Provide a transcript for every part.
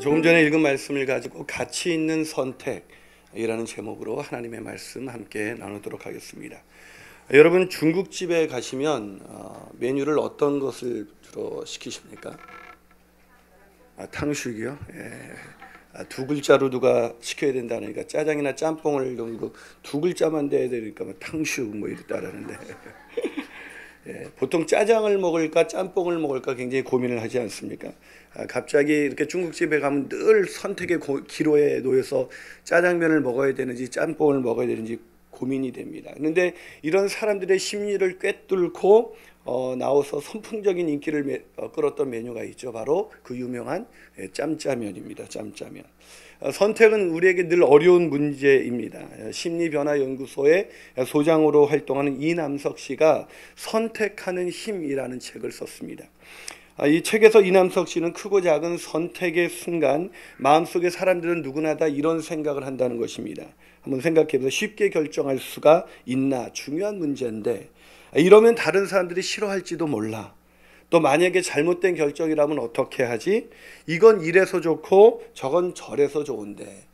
조금 전에 읽은 말씀을 가지고 가치 있는 선택이라는 제목으로 하나님의 말씀 함께 나누도록 하겠습니다. 여러분 중국집에 가시면 메뉴를 어떤 것을 주로 시키십니까? 탕수육이요? 예. 두 글자로 누가 시켜야 된다니까 짜장이나 짬뽕을 두 글자만 돼야 되니까 탕수육 이랬다라는데 예, 보통 짜장을 먹을까 짬뽕을 먹을까 굉장히 고민을 하지 않습니까? 갑자기 이렇게 중국집에 가면 늘 선택의 기로에 놓여서 짜장면을 먹어야 되는지 짬뽕을 먹어야 되는지 고민이 됩니다. 그런데 이런 사람들의 심리를 꿰뚫고 나와서 선풍적인 인기를 끌었던 메뉴가 있죠. 바로 그 유명한 짬짜면입니다. 짬짜면. 선택은 우리에게 늘 어려운 문제입니다. 심리변화연구소의 소장으로 활동하는 이남석 씨가 선택하는 힘이라는 책을 썼습니다. 이 책에서 이남석 씨는 크고 작은 선택의 순간 마음속에 사람들은 누구나 다 이런 생각을 한다는 것입니다. 한번 생각해보세요. 쉽게 결정할 수가 있나? 중요한 문제인데 이러면 다른 사람들이 싫어할지도 몰라. 또 만약에 잘못된 결정이라면 어떻게 하지? 이건 이래서 좋고 저건 저래서 좋은데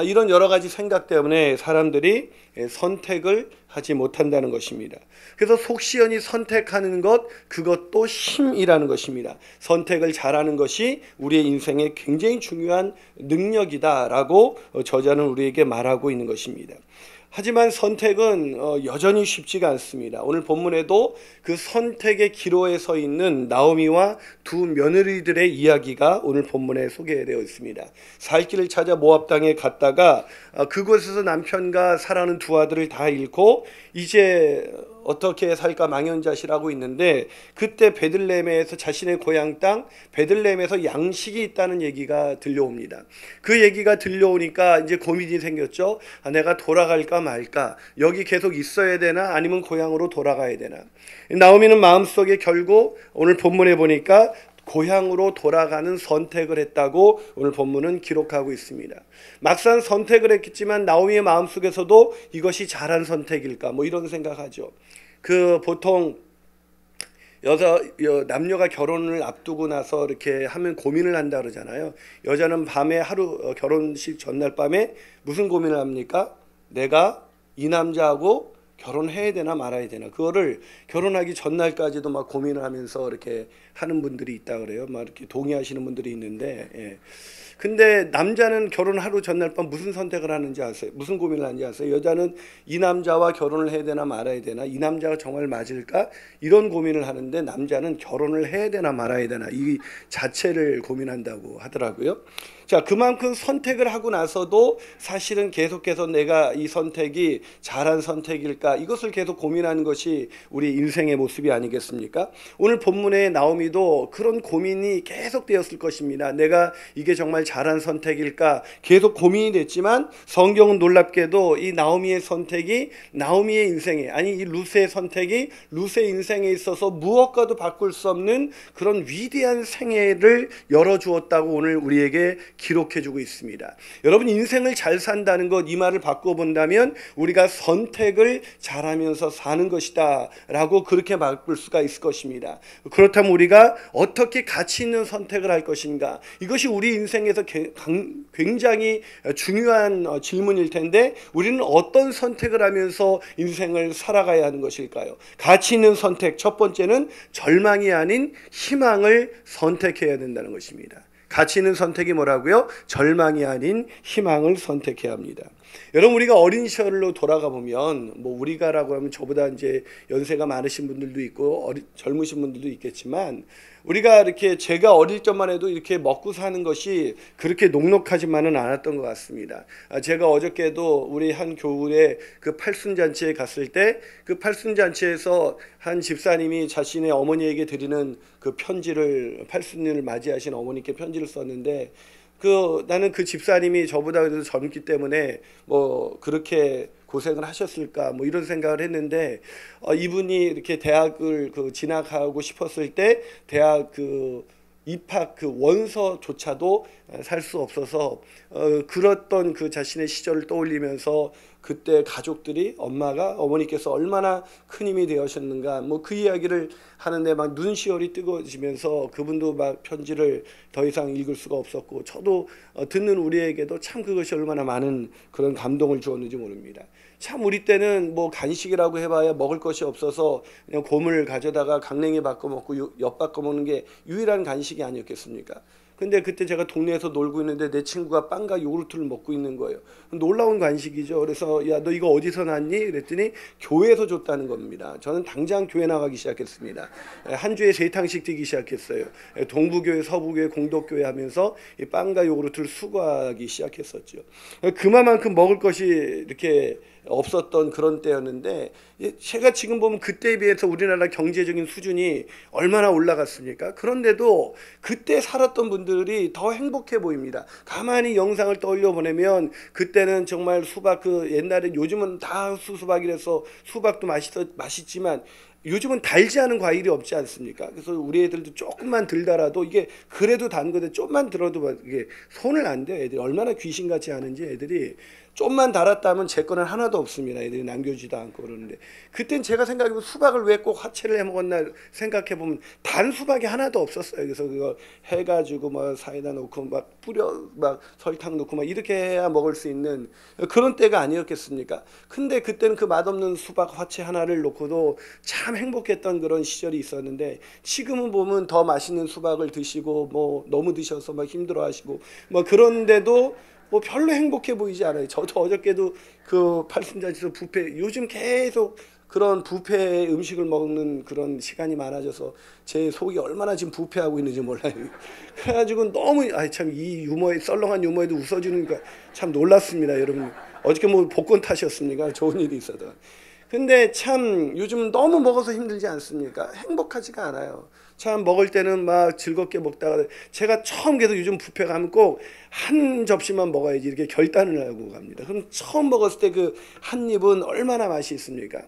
이런 여러 가지 생각 때문에 사람들이 선택을 하지 못한다는 것입니다. 그래서 속 시원히 선택하는 것, 그것도 힘이라는 것입니다. 선택을 잘하는 것이 우리의 인생에 굉장히 중요한 능력이다라고 저자는 우리에게 말하고 있는 것입니다. 하지만 선택은 여전히 쉽지가 않습니다. 오늘 본문에도 그 선택의 기로에 서 있는 나오미와 두 며느리들의 이야기가 오늘 본문에 소개되어 있습니다. 살 길을 찾아 모압 땅에 갔다가 그곳에서 남편과 사랑하는 두 아들을 다 잃고 이제 어떻게 살까 망연자실하고 있는데 그때 베들레헴에서 자신의 고향 땅 베들레헴에서 양식이 있다는 얘기가 들려옵니다. 그 얘기가 들려오니까 이제 고민이 생겼죠. 내가 돌아갈까 말까, 여기 계속 있어야 되나 아니면 고향으로 돌아가야 되나. 나오미는 마음속에 결국 오늘 본문에 보니까 고향으로 돌아가는 선택을 했다고 오늘 본문은 기록하고 있습니다. 막상 선택을 했겠지만 나오미의 마음속에서도 이것이 잘한 선택일까 이런 생각하죠. 보통 남녀가 결혼을 앞두고 나서 이렇게 하면 고민을 한다 그러잖아요. 여자는 밤에 하루 결혼식 전날 밤에 무슨 고민을 합니까? 내가 이 남자하고 결혼해야 되나 말아야 되나. 그거를 결혼하기 전날까지도 막 고민을 하면서 이렇게 하는 분들이 있다 그래요. 막 이렇게 동의하시는 분들이 있는데, 예. 근데 남자는 결혼 하루 전날 밤 무슨 선택을 하는지 아세요? 무슨 고민을 하는지 아세요? 여자는 이 남자와 결혼을 해야 되나 말아야 되나? 이 남자가 정말 맞을까? 이런 고민을 하는데 남자는 결혼을 해야 되나 말아야 되나? 이 자체를 고민한다고 하더라고요. 자, 그만큼 선택을 하고 나서도 사실은 계속해서 내가 이 선택이 잘한 선택일까? 이것을 계속 고민하는 것이 우리 인생의 모습이 아니겠습니까? 오늘 본문에 나오미도 그런 고민이 계속되었을 것입니다. 내가 이게 정말 잘한 선택일까? 계속 고민이 됐지만 성경은 놀랍게도 이 나오미의 선택이 나오미의 인생에, 아니 이 루스의 선택이 루스의 인생에 있어서 무엇과도 바꿀 수 없는 그런 위대한 생애를 열어주었다고 오늘 우리에게 기록해주고 있습니다. 여러분 인생을 잘 산다는 것, 이 말을 바꿔본다면 우리가 선택을 잘하면서 사는 것이다 라고 그렇게 바꿀 수가 있을 것입니다. 그렇다면 우리가 어떻게 가치 있는 선택을 할 것인가, 이것이 우리 인생에서 굉장히 중요한 질문일 텐데 우리는 어떤 선택을 하면서 인생을 살아가야 하는 것일까요? 가치 있는 선택, 첫 번째는 절망이 아닌 희망을 선택해야 된다는 것입니다. 가치 있는 선택이 뭐라고요? 절망이 아닌 희망을 선택해야 합니다. 여러분 우리가 어린 시절로 돌아가 보면 우리가라고 하면 저보다 이제 연세가 많으신 분들도 있고 젊으신 분들도 있겠지만 우리가 이렇게 제가 어릴 적만 해도 이렇게 먹고 사는 것이 그렇게 녹록하지만은 않았던 것 같습니다. 제가 어저께도 우리 한 교회 그 팔순잔치에 갔을 때 그 팔순잔치에서 한 집사님이 자신의 어머니에게 드리는 그 편지를, 팔순년을 맞이하신 어머니께 편지를 썼는데 나는 그 집사님이 저보다 그래도 젊기 때문에 그렇게 고생을 하셨을까 이런 생각을 했는데 이분이 이렇게 대학을 진학하고 싶었을 때 대학 입학 그 원서조차도 살 수 없어서 그랬던 그 자신의 시절을 떠올리면서 그때 가족들이 어머니께서 얼마나 큰 힘이 되셨는가 뭐 그 이야기를 하는데 막 눈시울이 뜨거워지면서 그분도 막 편지를 더 이상 읽을 수가 없었고 저도 듣는 우리에게도 참 그것이 얼마나 많은 그런 감동을 주었는지 모릅니다. 참 우리 때는 뭐 간식이라고 해봐야 먹을 것이 없어서 그냥 고물 가져다가 강냉이 바꿔 먹고 엿 바꿔 먹는 게 유일한 간식이 아니었겠습니까? 근데 그때 제가 동네에서 놀고 있는데 내 친구가 빵과 요구르트를 먹고 있는 거예요. 놀라운 간식이죠. 그래서 야, 너 이거 어디서 났니? 그랬더니 교회에서 줬다는 겁니다. 저는 당장 교회 나가기 시작했습니다. 한 주에 3탕씩 뛰기 시작했어요. 동부교회, 서부교회, 공덕교회 하면서 이 빵과 요구르트를 수거하기 시작했었죠. 그만큼 먹을 것이 이렇게 없었던 그런 때였는데 제가 지금 보면 그때에 비해서 우리나라 경제적인 수준이 얼마나 올라갔습니까? 그런데도 그때 살았던 분들이 더 행복해 보입니다. 가만히 영상을 떠올려 보내면 그때는 정말 수박 옛날에 요즘은 다 수박이라서 수박도 맛있지만 요즘은 달지 않은 과일이 없지 않습니까? 그래서 우리 애들도 조금만 덜 달아도 이게 그래도 단 건데 좀만 들어도 이게 손을 안 대요. 애들이 얼마나 귀신같이 하는지 애들이 좀만 달았다면 제 거는 하나도 없습니다. 애들이 남겨주지도 않고 그러는데 그땐 제가 생각해보면 수박을 왜 꼭 화채를 해 먹었나 생각해보면 단 수박이 하나도 없었어요. 그래서 그거 해가지고 막 사이다 넣고 막 뿌려 막 설탕 넣고 막 이렇게 해야 먹을 수 있는 그런 때가 아니었겠습니까? 근데 그때는 그 맛없는 수박 화채 하나를 놓고도 참 행복했던 그런 시절이 있었는데 지금은 보면 더 맛있는 수박을 드시고 뭐 너무 드셔서 막 힘들어하시고 뭐 그런데도 뭐 별로 행복해 보이지 않아요. 저도 어저께도 그 팔순잔치에서 뷔페 요즘 계속 그런 뷔페 음식을 먹는 그런 시간이 많아져서 제 속이 얼마나 지금 부패하고 있는지 몰라요. 그래가지고 너무 참 이 유머에 썰렁한 유머에도 웃어주니까 참 놀랐습니다, 여러분. 어저께 뭐 복권 타셨습니까? 좋은 일이 있어도. 근데 참 요즘 너무 먹어서 힘들지 않습니까? 행복하지가 않아요. 참 먹을 때는 막 즐겁게 먹다가 제가 처음 계속 요즘 뷔페 가면 꼭 한 접시만 먹어야지 이렇게 결단을 하고 갑니다. 그럼 처음 먹었을 때 그 한 입은 얼마나 맛이 있습니까?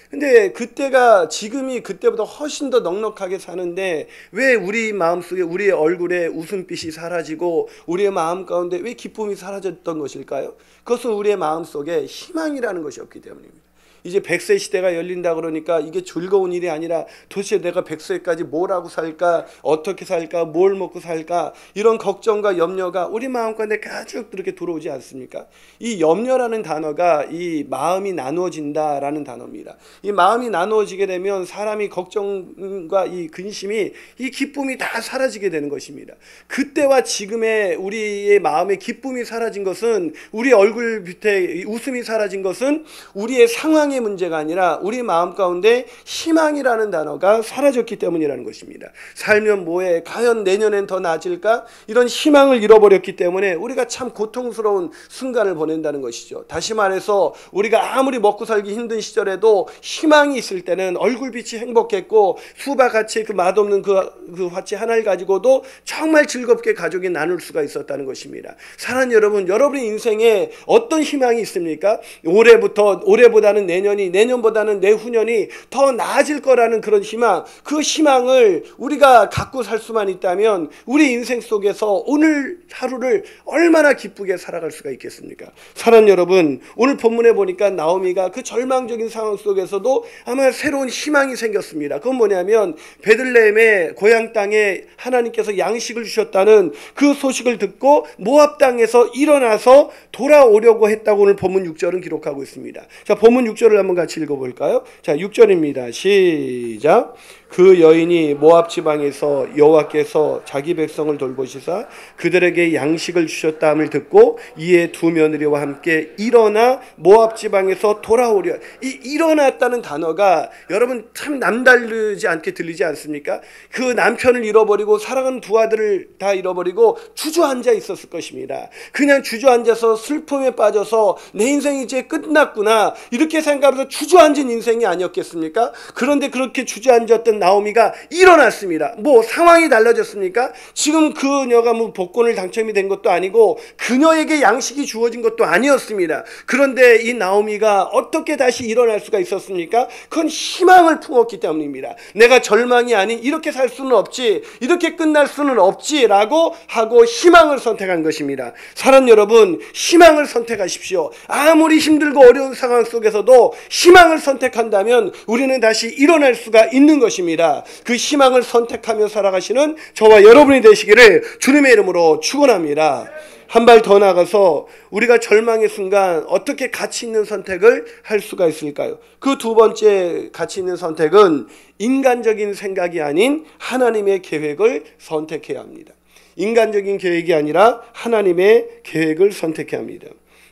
근데 그때가 지금이 그때보다 훨씬 더 넉넉하게 사는데 왜 우리 마음속에 우리의 얼굴에 웃음빛이 사라지고 우리의 마음 가운데 왜 기쁨이 사라졌던 것일까요? 그것은 우리의 마음속에 희망이라는 것이 없기 때문입니다. 이제 100세 시대가 열린다 그러니까 이게 즐거운 일이 아니라 도대체 내가 100세까지 뭘 하고 살까, 어떻게 살까, 뭘 먹고 살까 이런 걱정과 염려가 우리 마음 가운데 가득 그렇게 들어오지 않습니까? 이 염려라는 단어가 이 마음이 나누어진다라는 단어입니다. 이 마음이 나누어지게 되면 사람이 걱정과 이 근심이 이 기쁨이 다 사라지게 되는 것입니다. 그때와 지금의 우리의 마음의 기쁨이 사라진 것은 우리 얼굴 밑에 웃음이 사라진 것은 우리의 상황의 문제가 아니라 우리 마음 가운데 희망이라는 단어가 사라졌기 때문이라는 것입니다. 살면 뭐해? 과연 내년엔 더 나아질까? 이런 희망을 잃어버렸기 때문에 우리가 참 고통스러운 순간을 보낸다는 것이죠. 다시 말해서 우리가 아무리 먹고 살기 힘든 시절에도 희망이 있을 때는 얼굴빛이 행복했고 수박같이 그 맛없는 그 화채 하나를 가지고도 정말 즐겁게 가족이 나눌 수가 있었다는 것입니다. 사랑하는 여러분, 여러분의 인생에 어떤 희망이 있습니까? 올해보다는 내년보다는 내후년이 더 나아질 거라는 그런 희망, 그 희망을 우리가 갖고 살 수만 있다면 우리 인생 속에서 오늘 하루를 얼마나 기쁘게 살아갈 수가 있겠습니까? 사랑하는 여러분, 오늘 본문에 보니까 나오미가 그 절망적인 상황 속에서도 아마 새로운 희망이 생겼습니다. 그건 뭐냐면 베들레헴의 고향 땅에 하나님께서 양식을 주셨다는 그 소식을 듣고 모압 땅에서 일어나서 돌아오려고 했다고 오늘 본문 6절은 기록하고 있습니다. 자, 본문 6절을 한번 같이 읽어볼까요? 자, 6절입니다. 시작. 그 여인이 모압 지방에서 여호와께서 자기 백성을 돌보시사 그들에게 양식을 주셨다함을 듣고 이에 두 며느리와 함께 일어나 모압 지방에서 돌아오려. 이 일어났다는 단어가 여러분 참 남다르지 않게 들리지 않습니까? 그 남편을 잃어버리고 사랑하는 두 아들을 다 잃어버리고 주저앉아 있었을 것입니다. 그냥 주저앉아서 슬픔에 빠져서 내 인생이 이제 끝났구나 이렇게 생각해서 주저앉은 인생이 아니었겠습니까? 그런데 그렇게 주저앉았던 있던 나오미가 일어났습니다. 뭐 상황이 달라졌습니까? 지금 그녀가 뭐 복권을 당첨이 된 것도 아니고 그녀에게 양식이 주어진 것도 아니었습니다. 그런데 이 나오미가 어떻게 다시 일어날 수가 있었습니까? 그건 희망을 품었기 때문입니다. 내가 절망이 아닌 이렇게 살 수는 없지, 이렇게 끝날 수는 없지라고 하고 희망을 선택한 것입니다. 사랑 여러분, 희망을 선택하십시오. 아무리 힘들고 어려운 상황 속에서도 희망을 선택한다면 우리는 다시 일어날 수가 있는 것입니다. 그 희망을 선택하며 살아가시는 저와 여러분이 되시기를 주님의 이름으로 축원합니다. 한 발 더 나가서 우리가 절망의 순간 어떻게 가치 있는 선택을 할 수가 있을까요? 그 두 번째 가치 있는 선택은 인간적인 생각이 아닌 하나님의 계획을 선택해야 합니다. 인간적인 계획이 아니라 하나님의 계획을 선택해야 합니다.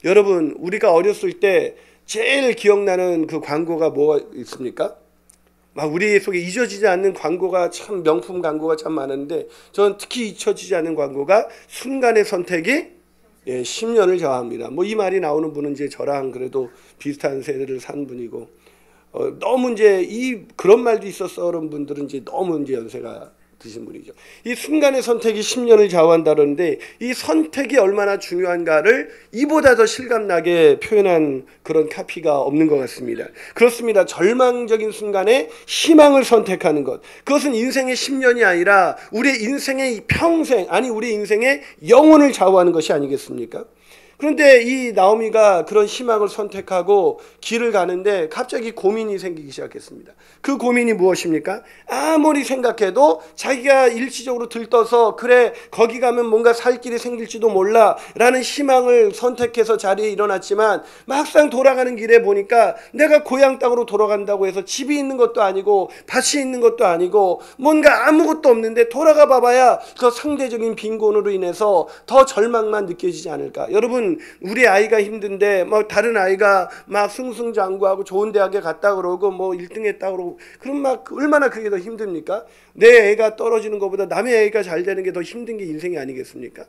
여러분, 우리가 어렸을 때 제일 기억나는 그 광고가 뭐가 있습니까? 막 우리 속에 잊어지지 않는 광고가 참 명품 광고가 참 많은데 저는 특히 잊혀지지 않는 광고가 순간의 선택이 10년을 좌우합니다. 뭐 이 말이 나오는 분은 이제 저랑 그래도 비슷한 세대를 산 분이고 너무 이제 그런 말도 있었어 그런 분들은 이제 너무 이제 연세가 드신 분이죠. 이 순간의 선택이 10년을 좌우한다는데 이 선택이 얼마나 중요한가를 이보다 더 실감나게 표현한 그런 카피가 없는 것 같습니다. 그렇습니다. 절망적인 순간에 희망을 선택하는 것, 그것은 인생의 10년이 아니라 우리의 인생의 평생, 아니 우리 인생의 영혼을 좌우하는 것이 아니겠습니까? 그런데 이 나오미가 그런 희망을 선택하고 길을 가는데 갑자기 고민이 생기기 시작했습니다. 그 고민이 무엇입니까? 아무리 생각해도 자기가 일시적으로 들떠서 그래 거기 가면 뭔가 살 길이 생길지도 몰라 라는 희망을 선택해서 자리에 일어났지만 막상 돌아가는 길에 보니까 내가 고향 땅으로 돌아간다고 해서 집이 있는 것도 아니고 밭이 있는 것도 아니고 뭔가 아무것도 없는데 돌아가 봐봐야 그 상대적인 빈곤으로 인해서 더 절망만 느껴지지 않을까. 여러분, 우리 아이가 힘든데 뭐 다른 아이가 막 승승장구하고 좋은 대학에 갔다 그러고 뭐 1등 했다 그러고 그럼 막 얼마나 그게 더 힘듭니까? 내 애가 떨어지는 것보다 남의 애가 잘 되는 게 더 힘든 게 인생이 아니겠습니까?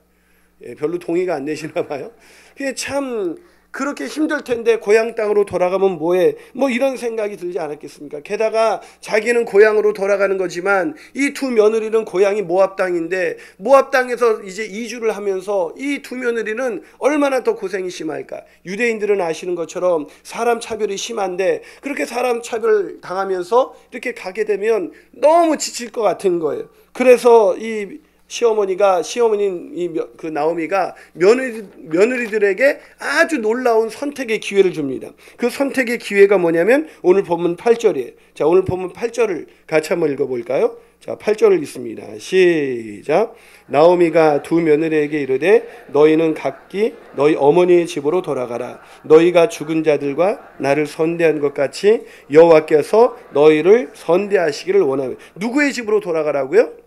별로 동의가 안 되시나 봐요. 그게 참 그렇게 힘들 텐데 고향 땅으로 돌아가면 뭐해? 뭐 이런 생각이 들지 않았겠습니까? 게다가 자기는 고향으로 돌아가는 거지만 이 두 며느리는 고향이 모압 땅인데 모압 땅에서 이제 이주를 하면서 이 두 며느리는 얼마나 더 고생이 심할까? 유대인들은 아시는 것처럼 사람 차별이 심한데 그렇게 사람 차별 당하면서 이렇게 가게 되면 너무 지칠 것 같은 거예요. 그래서 이 시어머니인 그 나오미가 며느리들에게 아주 놀라운 선택의 기회를 줍니다. 그 선택의 기회가 뭐냐면 오늘 본문 8절이에요. 자, 오늘 본문 8절을 같이 한번 읽어볼까요? 자, 8절을 읽습니다. 시작. 나오미가 두 며느리에게 이르되 너희는 각기 너희 어머니의 집으로 돌아가라. 너희가 죽은 자들과 나를 선대한 것 같이 여호와께서 너희를 선대하시기를 원하며. 누구의 집으로 돌아가라고요?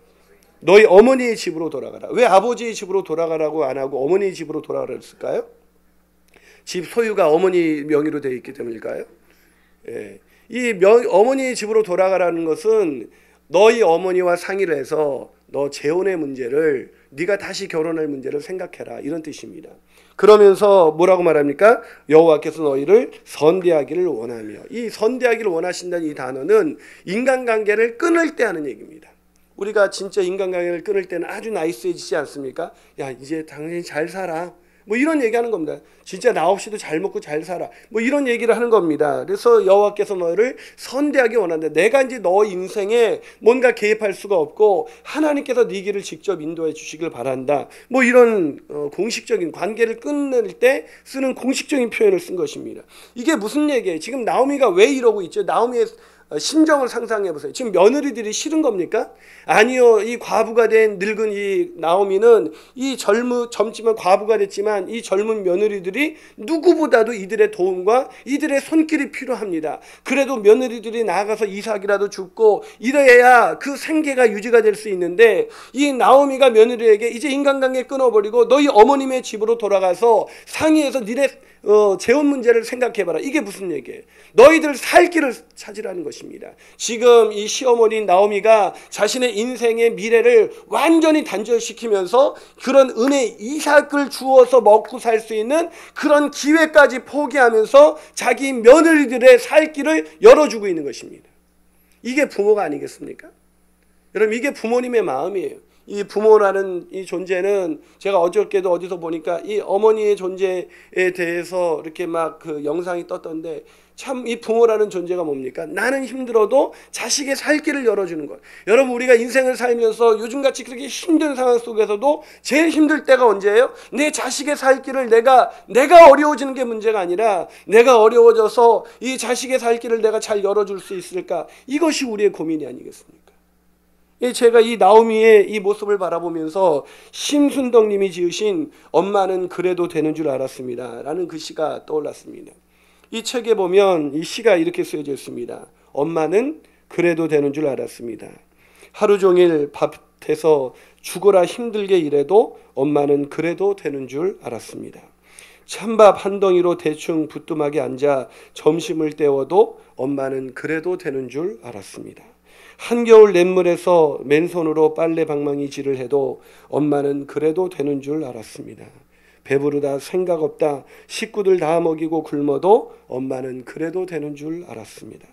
너희 어머니의 집으로 돌아가라. 왜 아버지의 집으로 돌아가라고 안 하고 어머니의 집으로 돌아가라 했을까요? 집 소유가 어머니 명의로 되어 있기 때문일까요? 어머니의 집으로 돌아가라는 것은 너희 어머니와 상의를 해서 너 재혼의 문제를 네가 다시 결혼할 문제를 생각해라 이런 뜻입니다. 그러면서 뭐라고 말합니까? 여호와께서 너희를 선대하기를 원하며. 이 선대하기를 원하신다는 이 단어는 인간관계를 끊을 때 하는 얘기입니다. 우리가 진짜 인간관계를 끊을 때는 아주 나이스해지지 않습니까? 야, 이제 당신이 잘 살아. 뭐 이런 얘기하는 겁니다. 진짜 나 없이도 잘 먹고 잘 살아. 뭐 이런 얘기를 하는 겁니다. 그래서 여호와께서 너를 선대하기 원한다. 내가 이제 너 인생에 뭔가 개입할 수가 없고 하나님께서 네 길을 직접 인도해 주시길 바란다. 뭐 이런 공식적인 관계를 끊을 때 쓰는 공식적인 표현을 쓴 것입니다. 이게 무슨 얘기예요? 지금 나오미가 왜 이러고 있죠? 나오미의 심정을 상상해 보세요. 지금 며느리들이 싫은 겁니까? 아니요. 이 과부가 된 늙은 이 나오미는 이 젊지만 과부가 됐지만 이 젊은 며느리들이 누구보다도 이들의 도움과 이들의 손길이 필요합니다. 그래도 며느리들이 나아가서 이삭이라도 죽고 이래야 그 생계가 유지가 될 수 있는데 이 나오미가 며느리에게 이제 인간관계 끊어버리고 너희 어머님의 집으로 돌아가서 상의해서 니네 재혼 문제를 생각해봐라. 이게 무슨 얘기예요? 너희들 살 길을 찾으라는 것입니다. 지금 이 시어머니 나오미가 자신의 인생의 미래를 완전히 단절시키면서 그런 은혜 이삭을 주어서 먹고 살 수 있는 그런 기회까지 포기하면서 자기 며느리들의 살 길을 열어주고 있는 것입니다. 이게 부모가 아니겠습니까? 여러분, 이게 부모님의 마음이에요. 이 부모라는 이 존재는 제가 어저께도 어디서 보니까 이 어머니의 존재에 대해서 이렇게 막 그 영상이 떴던데, 참 이 부모라는 존재가 뭡니까? 나는 힘들어도 자식의 살 길을 열어주는 거예요. 여러분, 우리가 인생을 살면서 요즘같이 그렇게 힘든 상황 속에서도 제일 힘들 때가 언제예요? 내 자식의 살 길을 내가 어려워지는 게 문제가 아니라 내가 어려워져서 이 자식의 살 길을 내가 잘 열어줄 수 있을까? 이것이 우리의 고민이 아니겠습니까? 제가 이 나오미의 이 모습을 바라보면서 심순덕님이 지으신 엄마는 그래도 되는 줄 알았습니다 라는 그 시가 떠올랐습니다. 이 책에 보면 이 시가 이렇게 쓰여져 있습니다. 엄마는 그래도 되는 줄 알았습니다. 하루 종일 밭에서 죽어라 힘들게 일해도 엄마는 그래도 되는 줄 알았습니다. 찬밥 한 덩이로 대충 부뚜막에 앉아 점심을 때워도 엄마는 그래도 되는 줄 알았습니다. 한겨울 냇물에서 맨손으로 빨래 방망이질을 해도 엄마는 그래도 되는 줄 알았습니다. 배부르다 생각 없다 식구들 다 먹이고 굶어도 엄마는 그래도 되는 줄 알았습니다.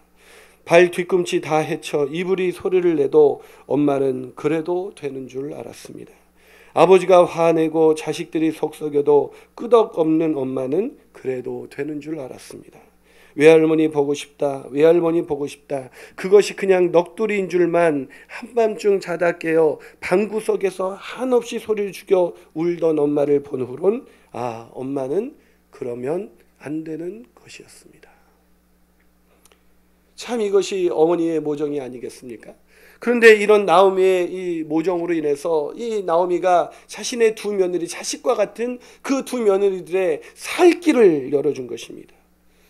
발 뒤꿈치 다 헤쳐 이불이 소리를 내도 엄마는 그래도 되는 줄 알았습니다. 아버지가 화내고 자식들이 속썩여도 끄덕없는 엄마는 그래도 되는 줄 알았습니다. 외할머니 보고 싶다, 외할머니 보고 싶다. 그것이 그냥 넋두리인 줄만 한밤중 자다 깨어 방구석에서 한없이 소리를 죽여 울던 엄마를 본 후론 아, 엄마는 그러면 안 되는 것이었습니다. 참 이것이 어머니의 모정이 아니겠습니까? 그런데 이런 나오미의 이 모정으로 인해서 이 나오미가 자신의 두 며느리, 자식과 같은 그 두 며느리들의 살 길을 열어준 것입니다.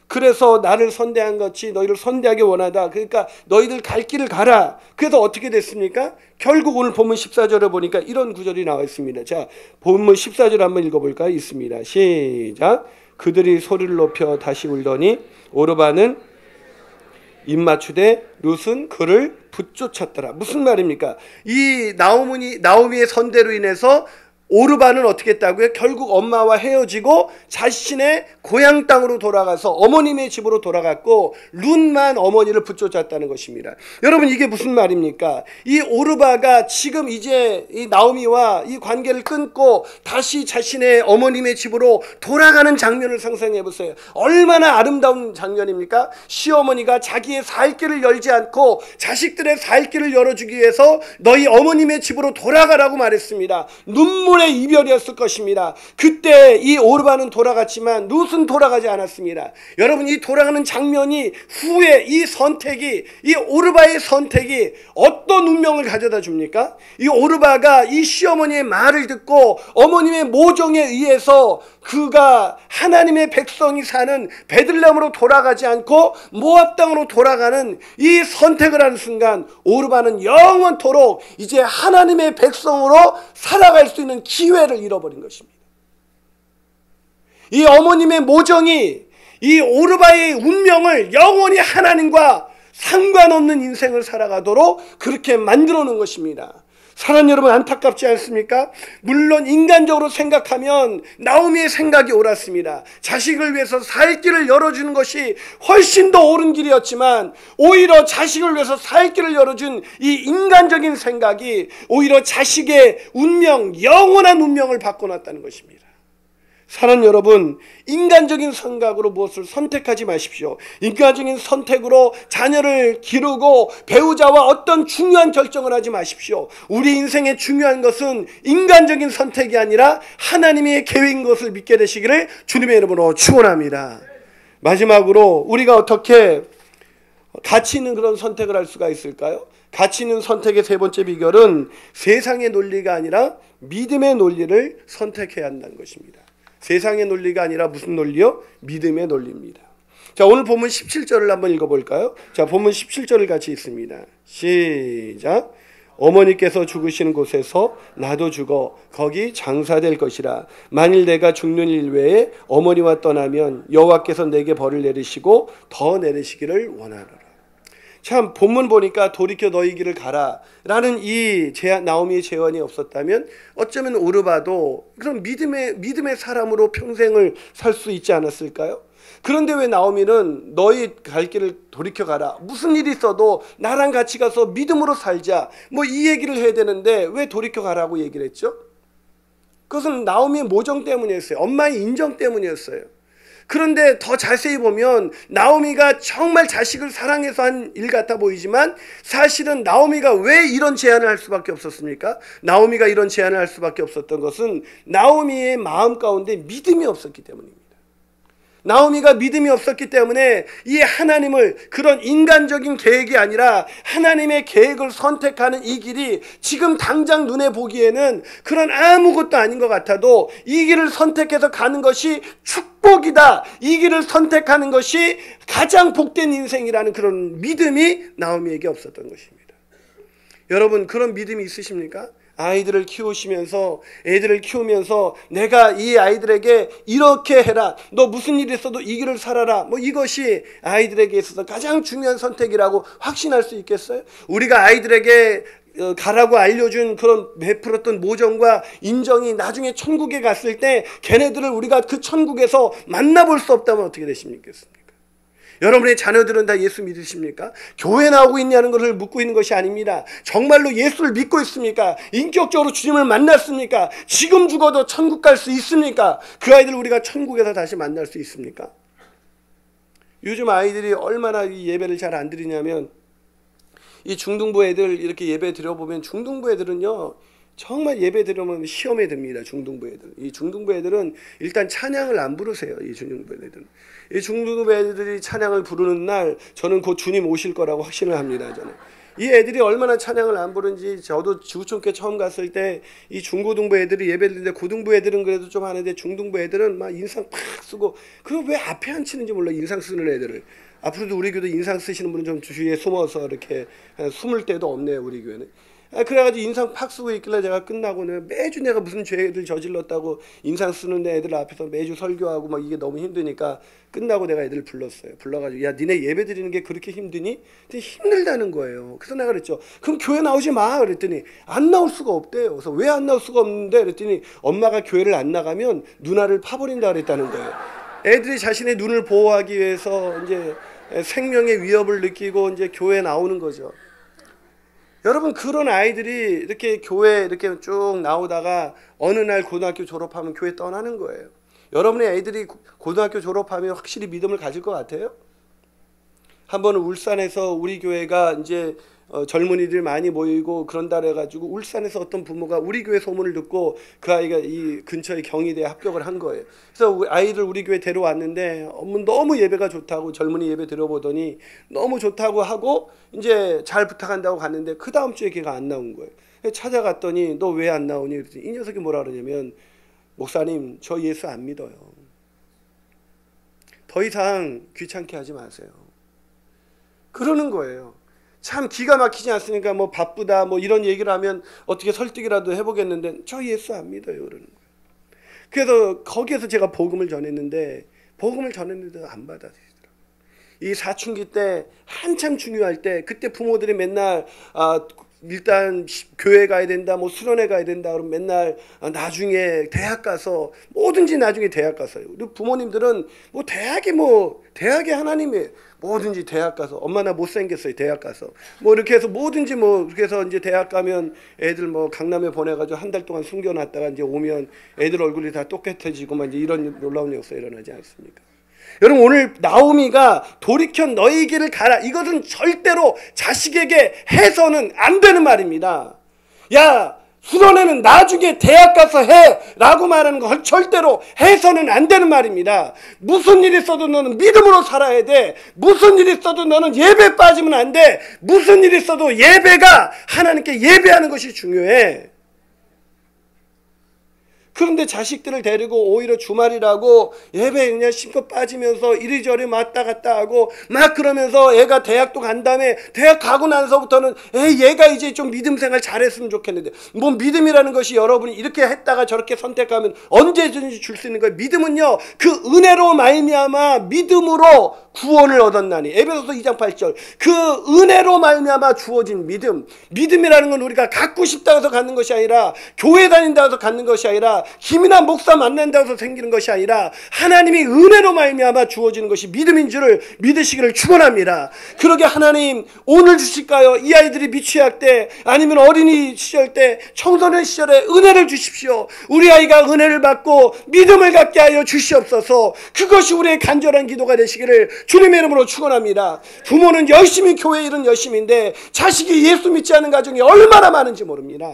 그래서 나를 선대한 것이 너희를 선대하기 원하다. 그러니까 너희들 갈 길을 가라. 그래서 어떻게 됐습니까? 결국 오늘 본문 14절에 보니까 이런 구절이 나와 있습니다. 자, 본문 14절 한번 읽어볼까요? 있습니다. 시작. 그들이 소리를 높여 다시 울더니 오르바는 입 맞추되 룻은 그를 붙쫓았더라. 무슨 말입니까? 이 나오미의 선대로 인해서 오르바는 어떻게 했다고요? 결국 엄마와 헤어지고 자신의 고향 땅으로 돌아가서 어머님의 집으로 돌아갔고 룻만 어머니를 붙쫓았다는 것입니다. 여러분, 이게 무슨 말입니까? 이 오르바가 지금 이제 이 나오미와 이 관계를 끊고 다시 자신의 어머님의 집으로 돌아가는 장면을 상상해 보세요. 얼마나 아름다운 장면입니까? 시어머니가 자기의 살 길을 열지 않고 자식들의 살 길을 열어주기 위해서 너희 어머님의 집으로 돌아가라고 말했습니다. 눈물의 이별이었을 것입니다. 그때 이 오르바는 돌아갔지만 룻은 돌아가지 않았습니다. 여러분, 이 돌아가는 장면이 후에 이 선택이, 이 오르바의 선택이 어떤 운명을 가져다 줍니까? 이 오르바가 이 시어머니의 말을 듣고 어머님의 모정에 의해서 그가 하나님의 백성이 사는 베들레헴으로 돌아가지 않고 모압 땅으로 돌아가는 이 선택을 하는 순간 오르바는 영원토록 이제 하나님의 백성으로 살아갈 수 있는 기회를 잃어버린 것입니다. 이 어머님의 모정이 이 오르바의 운명을 영원히 하나님과 상관없는 인생을 살아가도록 그렇게 만들어 놓은 것입니다. 사랑하는 여러분, 안타깝지 않습니까? 물론 인간적으로 생각하면 나오미의 생각이 옳았습니다. 자식을 위해서 살 길을 열어주는 것이 훨씬 더 옳은 길이었지만 오히려 자식을 위해서 살 길을 열어준 이 인간적인 생각이 오히려 자식의 운명, 영원한 운명을 바꿔놨다는 것입니다. 사랑하는 여러분, 인간적인 생각으로 무엇을 선택하지 마십시오. 인간적인 선택으로 자녀를 기르고 배우자와 어떤 중요한 결정을 하지 마십시오. 우리 인생의 중요한 것은 인간적인 선택이 아니라 하나님의 계획인 것을 믿게 되시기를 주님의 이름으로 축원합니다. 마지막으로 우리가 어떻게 가치 있는 그런 선택을 할 수가 있을까요? 가치 있는 선택의 세 번째 비결은 세상의 논리가 아니라 믿음의 논리를 선택해야 한다는 것입니다. 세상의 논리가 아니라 무슨 논리요? 믿음의 논리입니다. 자, 오늘 본문 17절을 한번 읽어볼까요? 자, 본문 17절을 같이 읽습니다. 시작. 어머니께서 죽으시는 곳에서 나도 죽어 거기 장사될 것이라. 만일 내가 죽는 일 외에 어머니와 떠나면 여호와께서 내게 벌을 내리시고 더 내리시기를 원하노라. 참, 본문 보니까 돌이켜 너희 길을 가라 라는 이 나오미의 제안이 없었다면 어쩌면 오르바도 그런 믿음의 사람으로 평생을 살 수 있지 않았을까요? 그런데 왜 나오미는 너희 갈 길을 돌이켜 가라. 무슨 일이 있어도 나랑 같이 가서 믿음으로 살자. 뭐 이 얘기를 해야 되는데 왜 돌이켜 가라고 얘기를 했죠? 그것은 나오미의 모정 때문이었어요. 엄마의 인정 때문이었어요. 그런데 더 자세히 보면 나오미가 정말 자식을 사랑해서 한 일 같아 보이지만 사실은 나오미가 왜 이런 제안을 할 수밖에 없었습니까? 나오미가 이런 제안을 할 수밖에 없었던 것은 나오미의 마음 가운데 믿음이 없었기 때문입니다. 나오미가 믿음이 없었기 때문에 이 하나님을 그런 인간적인 계획이 아니라 하나님의 계획을 선택하는 이 길이 지금 당장 눈에 보기에는 그런 아무것도 아닌 것 같아도 이 길을 선택해서 가는 것이 축복이다. 이 길을 선택하는 것이 가장 복된 인생이라는 그런 믿음이 나오미에게 없었던 것입니다. 여러분, 그런 믿음이 있으십니까? 아이들을 키우시면서, 애들을 키우면서 내가 이 아이들에게 이렇게 해라, 너 무슨 일이 있어도 이 길을 살아라, 뭐 이것이 아이들에게 있어서 가장 중요한 선택이라고 확신할 수 있겠어요? 우리가 아이들에게 가라고 알려준 그런 베풀었던 모정과 인정이 나중에 천국에 갔을 때 걔네들을 우리가 그 천국에서 만나볼 수 없다면 어떻게 되십니까? 여러분의 자녀들은 다 예수 믿으십니까? 교회 나오고 있냐는 것을 묻고 있는 것이 아닙니다. 정말로 예수를 믿고 있습니까? 인격적으로 주님을 만났습니까? 지금 죽어도 천국 갈 수 있습니까? 그 아이들 우리가 천국에서 다시 만날 수 있습니까? 요즘 아이들이 얼마나 이 예배를 잘 안 드리냐면, 이 중등부 애들 이렇게 예배 드려보면 중등부 애들은요 정말 예배 드리면 시험에 듭니다. 중등부 애들. 이 중등부 애들은 일단 찬양을 안 부르세요. 이 중등부 애들은. 이 중등부 애들이 찬양을 부르는 날 저는 곧 주님 오실 거라고 확신을 합니다. 저는. 이 애들이 얼마나 찬양을 안 부르는지, 저도 지구촌교회 처음 갔을 때 이 중고등부 애들이 예배 드리는데 고등부 애들은 그래도 좀 하는데 중등부 애들은 막 인상 팍 쓰고, 그거 왜 앞에 앉히는지 몰라. 인상 쓰는 애들을. 앞으로도 우리 교도 인상 쓰시는 분은 좀 주위에 숨어서 이렇게 숨을 데도 없네요. 우리 교회는. 그래가지고 인상 팍 쓰고 있길래 제가 끝나고는 매주 내가 무슨 죄를 저질렀다고 인상 쓰는 애들 앞에서 매주 설교하고 막 이게 너무 힘드니까 끝나고 내가 애들을 불렀어요. 불러가지고 야, 니네 예배 드리는 게 그렇게 힘드니? 힘들다는 거예요. 그래서 내가 그랬죠. 그럼 교회 나오지 마. 그랬더니 안 나올 수가 없대요. 그래서 왜 안 나올 수가 없는데? 그랬더니 엄마가 교회를 안 나가면 누나를 파버린다 그랬다는 거예요. 애들이 자신의 눈을 보호하기 위해서 이제 생명의 위협을 느끼고 이제 교회에 나오는 거죠. 여러분, 그런 아이들이 이렇게 교회 이렇게 쭉 나오다가 어느 날 고등학교 졸업하면 교회 떠나는 거예요. 여러분의 애들이 고등학교 졸업하면 확실히 믿음을 가질 것 같아요? 한 번은 울산에서 우리 교회가 이제 젊은이들 많이 모이고 그런다 그래가지고 울산에서 어떤 부모가 우리 교회 소문을 듣고 그 아이가 이 근처의 경희대에 합격을 한 거예요. 그래서 아이를 우리 교회 데려왔는데 너무 예배가 좋다고, 젊은이 예배 들어보더니 너무 좋다고 하고 이제 잘 부탁한다고 갔는데 그 다음 주에 걔가 안 나온 거예요. 찾아갔더니 너 왜 안 나오니? 그랬더니 이 녀석이 뭐라 그러냐면, 목사님 저 예수 안 믿어요. 더 이상 귀찮게 하지 마세요. 그러는 거예요. 참 기가 막히지 않습니까? 뭐 바쁘다 뭐 이런 얘기를 하면 어떻게 설득이라도 해보겠는데 저 예수 안 믿어요. 그러는 거예요. 그래서 거기에서 제가 복음을 전했는데 안 받아들이더라고요. 이 사춘기 때 한참 중요할 때, 그때 부모들이 맨날 일단 교회 가야 된다, 뭐 수련회 가야 된다, 그러면 맨날 나중에 대학 가서, 뭐든지 나중에 대학 가서요. 우리 부모님들은 대학이 하나님이에요. 뭐든지 대학 가서, 엄마 나 못생겼어요. 대학 가서 뭐 이렇게 해서 뭐든지 뭐 이렇게 해서 이제 대학 가면 애들 뭐 강남에 보내가지고 한 달 동안 숨겨놨다가 이제 오면 애들 얼굴이 다 똑같아지고 막 이제 이런 놀라운 역사 일어나지 않습니까? 여러분, 오늘 나오미가 돌이켜 너희 길을 가라, 이것은 절대로 자식에게 해서는 안 되는 말입니다. 야, 수련회는 나중에 대학 가서 해 라고 말하는 거 절대로 해서는 안 되는 말입니다. 무슨 일이 있어도 너는 믿음으로 살아야 돼. 무슨 일이 있어도 너는 예배 빠지면 안 돼. 무슨 일이 있어도 예배가 하나님께 예배하는 것이 중요해. 그런데 자식들을 데리고 오히려 주말이라고 예배 그냥 심껏 빠지면서 이리저리 왔다 갔다 하고 막 그러면서 애가 대학도 간 다음에 대학 가고 나서부터는 얘가 이제 좀 믿음 생활 잘했으면 좋겠는데, 뭐 믿음이라는 것이 여러분이 이렇게 했다가 저렇게 선택하면 언제든지 줄 수 있는 거예요. 믿음은요, 그 은혜로 말미암아 믿음으로 구원을 얻었나니. 에베소서 2장 8절. 그 은혜로 말미암아 주어진 믿음. 믿음이라는 건 우리가 갖고 싶다 해서 갖는 것이 아니라, 교회 다닌다 해서 갖는 것이 아니라, 김이나 목사 만난다고 해서 생기는 것이 아니라 하나님이 은혜로 말미암아 주어지는 것이 믿음인 줄을 믿으시기를 축원합니다. 그러게 하나님 오늘 주실까요? 이 아이들이 미취학 때 아니면 어린이 시절 때 청소년 시절에 은혜를 주십시오. 우리 아이가 은혜를 받고 믿음을 갖게 하여 주시옵소서. 그것이 우리의 간절한 기도가 되시기를 주님의 이름으로 축원합니다. 부모는 열심히 교회 일은 열심인데 자식이 예수 믿지 않은 가정이 얼마나 많은지 모릅니다.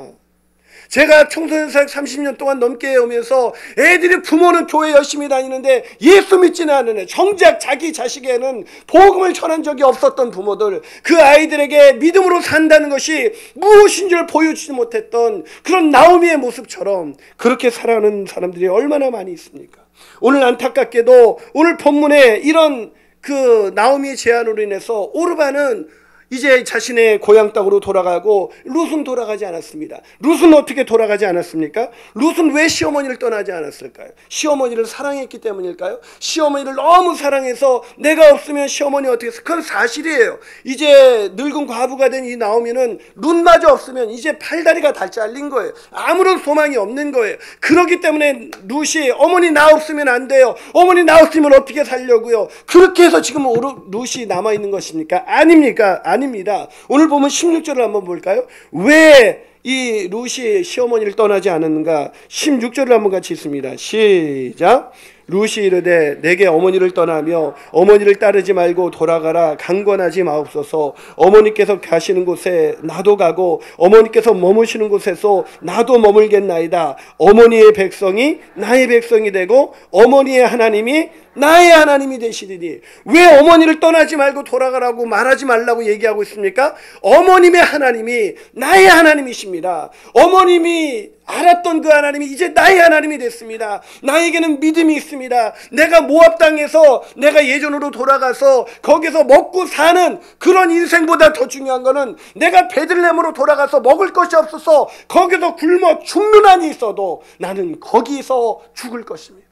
제가 청소년 사역 30년 동안 넘게 오면서 애들이 부모는 교회 열심히 다니는데 예수 믿지는 않는 애, 정작 자기 자식에는 복음을 전한 적이 없었던 부모들, 그 아이들에게 믿음으로 산다는 것이 무엇인지를 보여주지 못했던 그런 나오미의 모습처럼 그렇게 살아가는 사람들이 얼마나 많이 있습니까? 오늘 안타깝게도 오늘 본문에 이런 그 나오미의 제안으로 인해서 오르바는 이제 자신의 고향 땅으로 돌아가고 룻은 돌아가지 않았습니다. 룻은 어떻게 돌아가지 않았습니까? 룻은 왜 시어머니를 떠나지 않았을까요? 시어머니를 사랑했기 때문일까요? 시어머니를 너무 사랑해서 내가 없으면 시어머니 어떻게 했을까? 그건 사실이에요. 이제 늙은 과부가 된 이 나오미는 룻마저 없으면 이제 팔다리가 다 잘린 거예요. 아무런 소망이 없는 거예요. 그렇기 때문에 룻이 어머니 나 없으면 안 돼요. 어머니 나 없으면 어떻게 살려고요? 그렇게 해서 지금 룻이 남아있는 것입니까? 아닙니까? 아닙니다. 오늘 보면 16절을 한번 볼까요? 왜 이 룻이 시어머니를 떠나지 않았는가? 16절을 한번 같이 읽습니다. 시작. 룻이 이르되 내게 어머니를 떠나며 어머니를 따르지 말고 돌아가라. 강권하지 마옵소서. 어머니께서 가시는 곳에 나도 가고 어머니께서 머무시는 곳에서 나도 머물겠나이다. 어머니의 백성이 나의 백성이 되고 어머니의 하나님이 나의 하나님이 되시리니. 왜 어머니를 떠나지 말고 돌아가라고 말하지 말라고 얘기하고 있습니까? 어머님의 하나님이 나의 하나님이십니다. 어머님이 알았던 그 하나님이 이제 나의 하나님이 됐습니다. 나에게는 믿음이 있습니다. 내가 모압 땅에서 내가 예전으로 돌아가서 거기서 먹고 사는 그런 인생보다 더 중요한 거는 내가 베들레헴으로 돌아가서 먹을 것이 없어서 거기서 굶어 죽는 한이 있어도 나는 거기서 죽을 것입니다.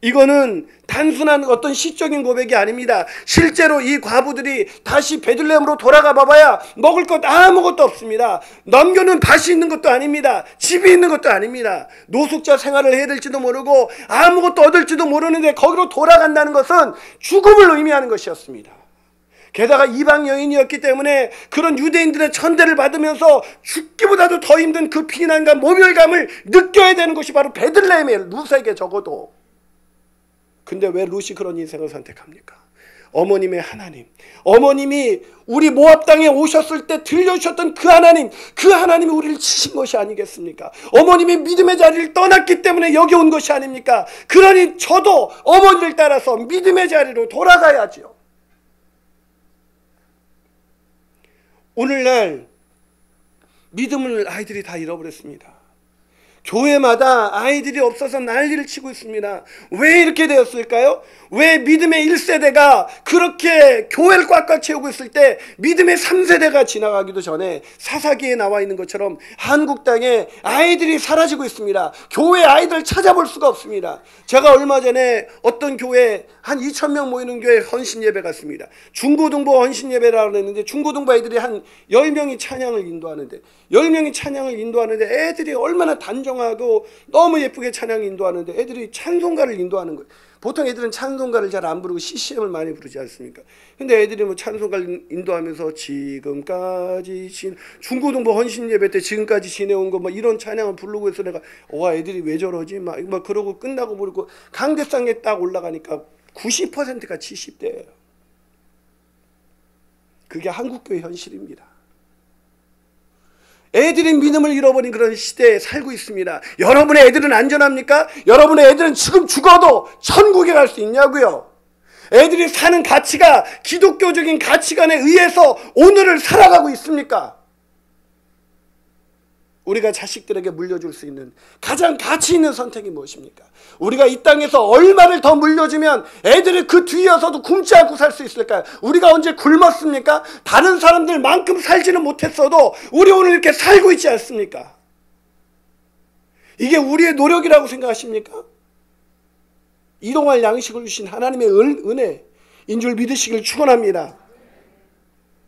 이거는 단순한 어떤 시적인 고백이 아닙니다. 실제로 이 과부들이 다시 베들레헴으로 돌아가 봐봐야 먹을 것 아무것도 없습니다. 남겨놓은 밭이 있는 것도 아닙니다. 집이 있는 것도 아닙니다. 노숙자 생활을 해야 될지도 모르고 아무것도 얻을지도 모르는데 거기로 돌아간다는 것은 죽음을 의미하는 것이었습니다. 게다가 이방 여인이었기 때문에 그런 유대인들의 천대를 받으면서 죽기보다도 더 힘든 그 피난과 모멸감을 느껴야 되는 것이 바로 베들레헴의 룻에게 적어도. 근데 왜 룻이 그런 인생을 선택합니까? 어머님의 하나님, 어머님이 우리 모압 땅에 오셨을 때 들려주셨던 그 하나님이 우리를 치신 것이 아니겠습니까? 어머님이 믿음의 자리를 떠났기 때문에 여기 온 것이 아닙니까? 그러니 저도 어머니를 따라서 믿음의 자리로 돌아가야지요. 오늘날 믿음을 아이들이 다 잃어버렸습니다. 교회마다 아이들이 없어서 난리를 치고 있습니다. 왜 이렇게 되었을까요? 왜 믿음의 1세대가 그렇게 교회를 꽉꽉 채우고 있을 때 믿음의 3세대가 지나가기도 전에 사사기에 나와 있는 것처럼 한국 땅에 아이들이 사라지고 있습니다. 교회 아이들 찾아볼 수가 없습니다. 제가 얼마 전에 어떤 교회 한 2,000명 모이는 교회 헌신예배 갔습니다. 중고등부 헌신예배라고 했는데 중고등부 아이들이 한 10명이 찬양을 인도하는데 10명이 찬양을 인도하는데 애들이 얼마나 단정하고 너무 예쁘게 찬양 인도하는데 애들이 찬송가를 인도하는 거예요. 보통 애들은 찬송가를 잘 안 부르고 CCM을 많이 부르지 않습니까? 근데 애들이 뭐 찬송가를 인도하면서 지금까지 중고등부 헌신예배 때 지금까지 지내온 거 뭐 이런 찬양을 부르고 해서 내가 와 애들이 왜 저러지? 막 그러고 끝나고 부르고 강대상에 딱 올라가니까 90%가 70대예요. 그게 한국교회 현실입니다. 애들이 믿음을 잃어버린 그런 시대에 살고 있습니다. 여러분의 애들은 안전합니까? 여러분의 애들은 지금 죽어도 천국에 갈 수 있냐고요? 애들이 사는 가치가 기독교적인 가치관에 의해서 오늘을 살아가고 있습니까? 우리가 자식들에게 물려줄 수 있는 가장 가치 있는 선택이 무엇입니까? 우리가 이 땅에서 얼마를 더 물려주면 애들이 그 뒤이어서도 굶지 않고 살 수 있을까요? 우리가 언제 굶었습니까? 다른 사람들만큼 살지는 못했어도 우리 오늘 이렇게 살고 있지 않습니까? 이게 우리의 노력이라고 생각하십니까? 일용할 양식을 주신 하나님의 은혜인 줄 믿으시길 축원합니다.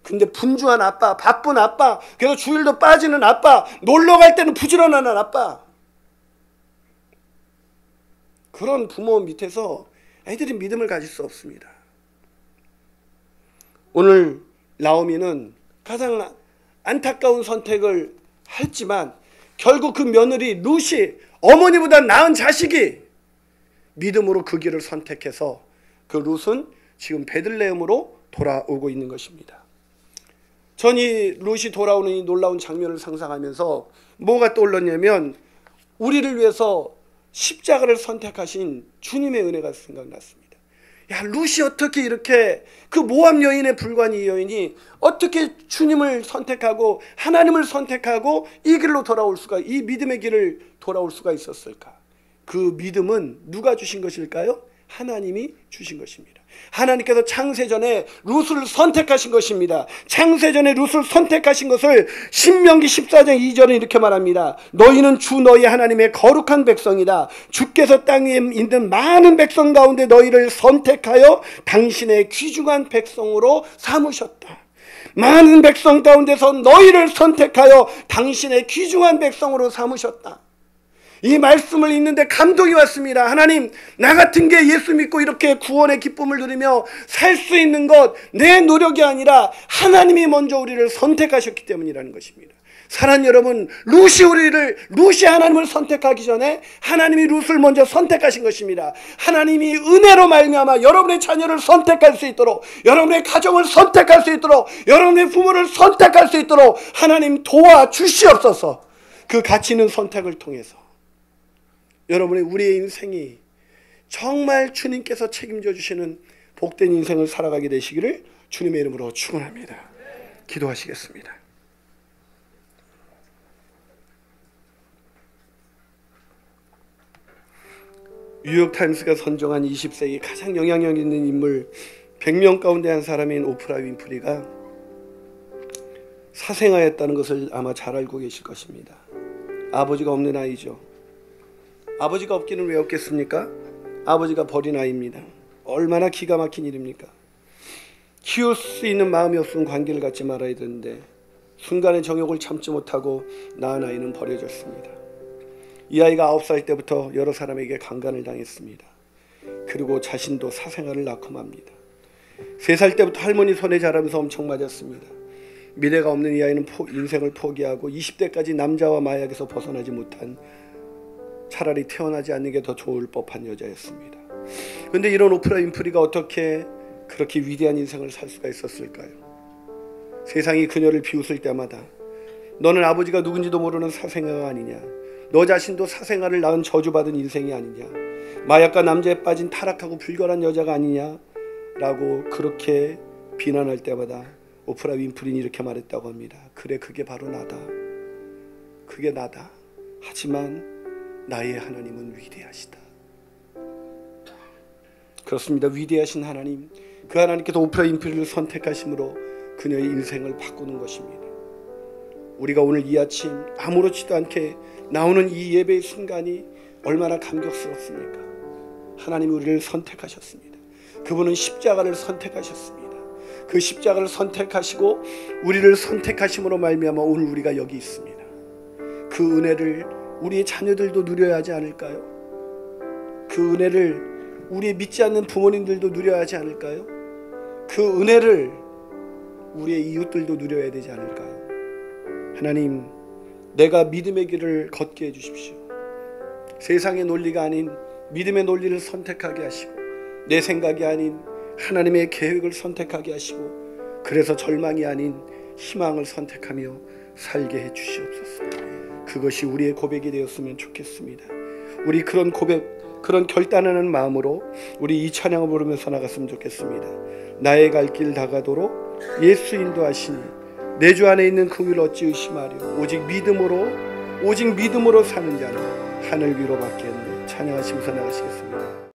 근데 분주한 아빠, 바쁜 아빠, 그래서 주일도 빠지는 아빠, 놀러 갈 때는 부지런한 아빠, 그런 부모 밑에서 애들이 믿음을 가질 수 없습니다. 오늘 나오미는 가장 안타까운 선택을 했지만 결국 그 며느리 룻이 어머니보다 나은 자식이 믿음으로 그 길을 선택해서 그 룻은 지금 베들레헴으로 돌아오고 있는 것입니다. 전 이 룻이 돌아오는 이 놀라운 장면을 상상하면서 뭐가 떠올랐냐면 우리를 위해서 십자가를 선택하신 주님의 은혜가 생각났습니다. 야, 룻이 어떻게 이렇게 그 모압 여인에 불과한 이 여인이 어떻게 주님을 선택하고 하나님을 선택하고 이 길로 돌아올 수가, 이 믿음의 길을 돌아올 수가 있었을까? 그 믿음은 누가 주신 것일까요? 하나님이 주신 것입니다. 하나님께서 창세전에 룻을 선택하신 것입니다. 창세전에 룻을 선택하신 것을 신명기 14장 2절에 이렇게 말합니다. 너희는 주 너희 하나님의 거룩한 백성이다. 주께서 땅에 있는 많은 백성 가운데 너희를 선택하여 당신의 귀중한 백성으로 삼으셨다. 많은 백성 가운데서 너희를 선택하여 당신의 귀중한 백성으로 삼으셨다. 이 말씀을 읽는데 감동이 왔습니다. 하나님, 나 같은 게 예수 믿고 이렇게 구원의 기쁨을 누리며 살 수 있는 것 내 노력이 아니라 하나님이 먼저 우리를 선택하셨기 때문이라는 것입니다. 사랑하는 여러분, 룻이 하나님을 선택하기 전에 하나님이 룻을 먼저 선택하신 것입니다. 하나님이 은혜로 말미암아 여러분의 자녀를 선택할 수 있도록, 여러분의 가정을 선택할 수 있도록, 여러분의 부모를 선택할 수 있도록 하나님 도와주시옵소서. 그 가치 있는 선택을 통해서 여러분의 우리의 인생이 정말 주님께서 책임져 주시는 복된 인생을 살아가게 되시기를 주님의 이름으로 축원합니다. 기도하시겠습니다. 뉴욕타임스가 선정한 20세기 가장 영향력 있는 인물 100명 가운데 한 사람인 오프라 윈프리가 사생아였다는 것을 아마 잘 알고 계실 것입니다. 아버지가 없는 아이죠. 아버지가 없기는 왜 없겠습니까? 아버지가 버린 아이입니다. 얼마나 기가 막힌 일입니까? 키울 수 있는 마음이 없으면 관계를 갖지 말아야 되는데 순간의 정욕을 참지 못하고 낳은 아이는 버려졌습니다. 이 아이가 9살 때부터 여러 사람에게 강간을 당했습니다. 그리고 자신도 사생아를 낳고 맙니다. 3살 때부터 할머니 손에 자라면서 엄청 맞았습니다. 미래가 없는 이 아이는 인생을 포기하고 20대까지 남자와 마약에서 벗어나지 못한, 차라리 태어나지 않는 게 더 좋을 법한 여자였습니다. 그런데 이런 오프라 윈프리가 어떻게 그렇게 위대한 인생을 살 수가 있었을까요? 세상이 그녀를 비웃을 때마다 너는 아버지가 누군지도 모르는 사생아가 아니냐, 너 자신도 사생아를 낳은 저주받은 인생이 아니냐, 마약과 남자에 빠진 타락하고 불결한 여자가 아니냐 라고 그렇게 비난할 때마다 오프라 윈프리는 이렇게 말했다고 합니다. 그래, 그게 바로 나다. 그게 나다. 하지만 나의 하나님은 위대하시다. 그렇습니다. 위대하신 하나님, 그 하나님께서 오프라 윈프리를 선택하심으로 그녀의 인생을 바꾸는 것입니다. 우리가 오늘 이 아침 아무렇지도 않게 나오는 이 예배의 순간이 얼마나 감격스럽습니까? 하나님이 우리를 선택하셨습니다. 그분은 십자가를 선택하셨습니다. 그 십자가를 선택하시고 우리를 선택하심으로 말미암아 오늘 우리가 여기 있습니다. 그 은혜를 우리의 자녀들도 누려야 하지 않을까요? 그 은혜를 우리의 믿지 않는 부모님들도 누려야 하지 않을까요? 그 은혜를 우리의 이웃들도 누려야 되지 않을까요? 하나님, 내가 믿음의 길을 걷게 해주십시오. 세상의 논리가 아닌 믿음의 논리를 선택하게 하시고 내 생각이 아닌 하나님의 계획을 선택하게 하시고 그래서 절망이 아닌 희망을 선택하며 살게 해주시옵소서. 그것이 우리의 고백이 되었으면 좋겠습니다. 우리 그런 고백, 그런 결단하는 마음으로 우리 이 찬양을 부르면서 나갔으면 좋겠습니다. 나의 갈 길 다가도록 예수 인도하시니 내 주 안에 있는 그 길 어찌 의심하려. 오직 믿음으로 사는 자는 하늘 위로밖에 없네. 찬양하시면서 나가시겠습니다.